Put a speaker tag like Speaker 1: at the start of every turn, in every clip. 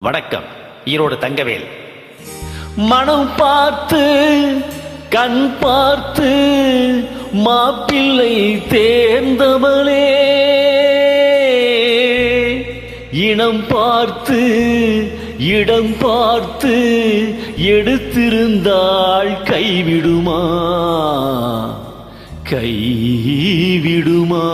Speaker 1: வணக்கம். ஈரோடு தங்கவேல். மனம் பார்த்து கண் பார்த்து மாப்பிள்ளை தேர்ந்தவளே, இனம் பார்த்து இடம் பார்த்து எடுத்திருந்தாள் கைவிடுமா கைவிடுமா?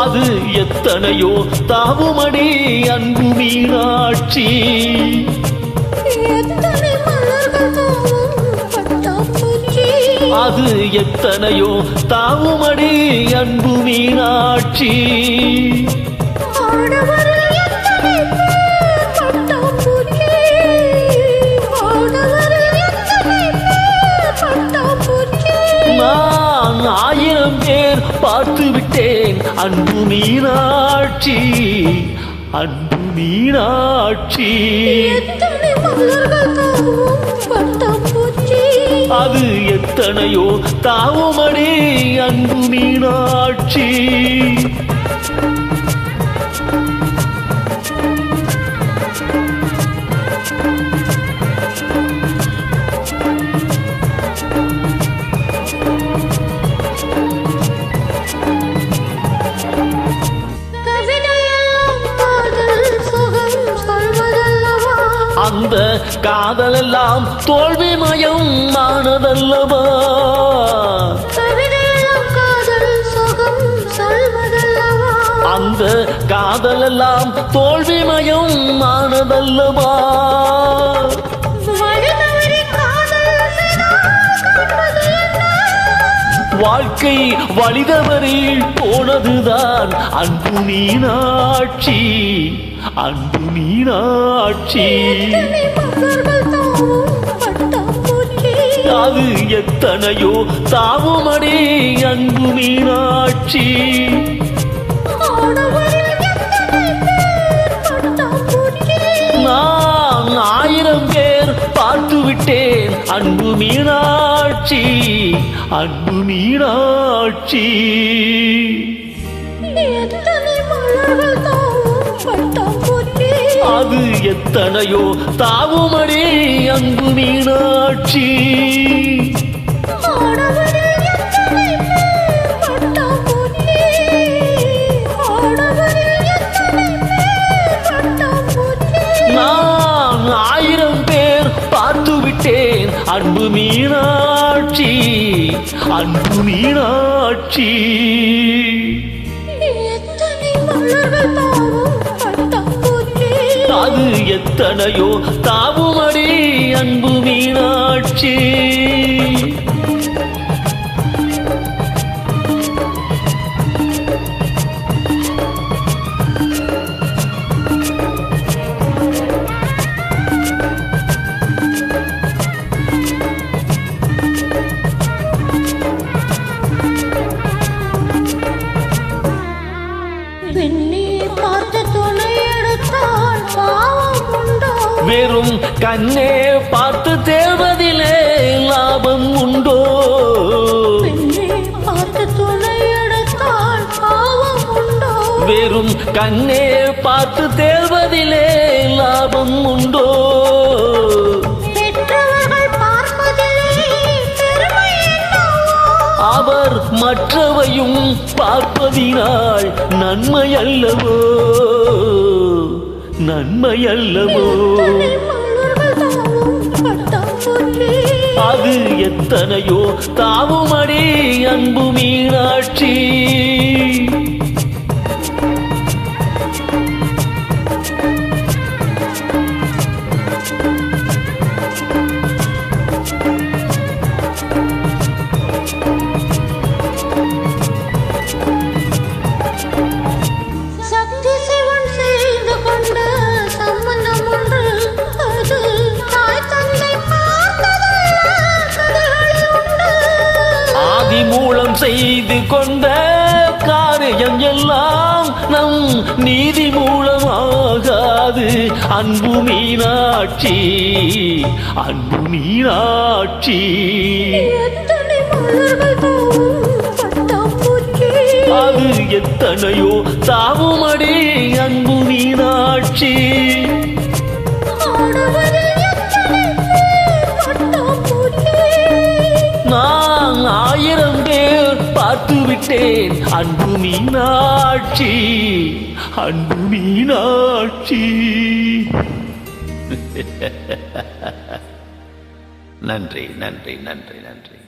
Speaker 1: அது எத்தனையோ தாவுமடி அன்பு மீனாட்சி, அது எத்தனையோ தாவுமடி அன்பு மீனாட்சி. நான் 1000 பேர் பார்த்து விட்டேன் அன்பு மீனாட்சி, அன்பு மீனாட்சி. அது எத்தனையோ தாவுமடி அன்பு மீனாட்சி. அந்த காதலெல்லாம் தோல்வி மயம் ஆனதல்லவா, அந்த காதலெல்லாம் தோல்வி மயம் ஆனதல்லவா. வாழ்க்கை வழிதவறில் போனதுதான் அன்பு மீனாட்சி, அன்பு மீனாட்சி. அது எத்தனையோ தாவுமடி அன்பு மீனாட்சி. நான் 1000 பேர் பார்த்து விட்டேன் அன்பு மீனாட்சி, அன்பு மீனாட்சி. அது எத்தனையோ தாவுமடி அன்பு மீனாட்சி. நான் 1000 பேர் பார்த்து விட்டேன் அன்பு மீனாட்சி, அன்பு மீனாட்சி. அது எத்தனையோ தாவுமடி அன்பு மீனாட்சி. வெறும் கண்ணே பார்த்து தேவதிலே லாபம் உண்டோ, வெறும் கண்ணே பார்த்து தேவதிலே லாபம் உண்டோ. அவர் மற்றவையும் பார்ப்பதினால் நன்மை அல்லவோ, நன்மை அல்லவோ. அது எத்தனையோ தாவுமடி அன்பு மீனாட்சி.
Speaker 2: சக்தி சிவன் செய்து கொண்ட சம்பந்தம் ஒன்று, அது
Speaker 1: செய்து கொண்ட காரியம் எல்லாம் நம் நீதி மூலமாகாது. அன்பு மீனாட்சி, அன்பு மீனாட்சி. அது எத்தனையோ தாவுமடி அன்பு மீனாட்சி. நான் 1000 பேர் பார்த்து விட்டேன் அன்பு மீனாட்சி, அன்பு மீனாட்சி. நன்றி நன்றி நன்றி நன்றி.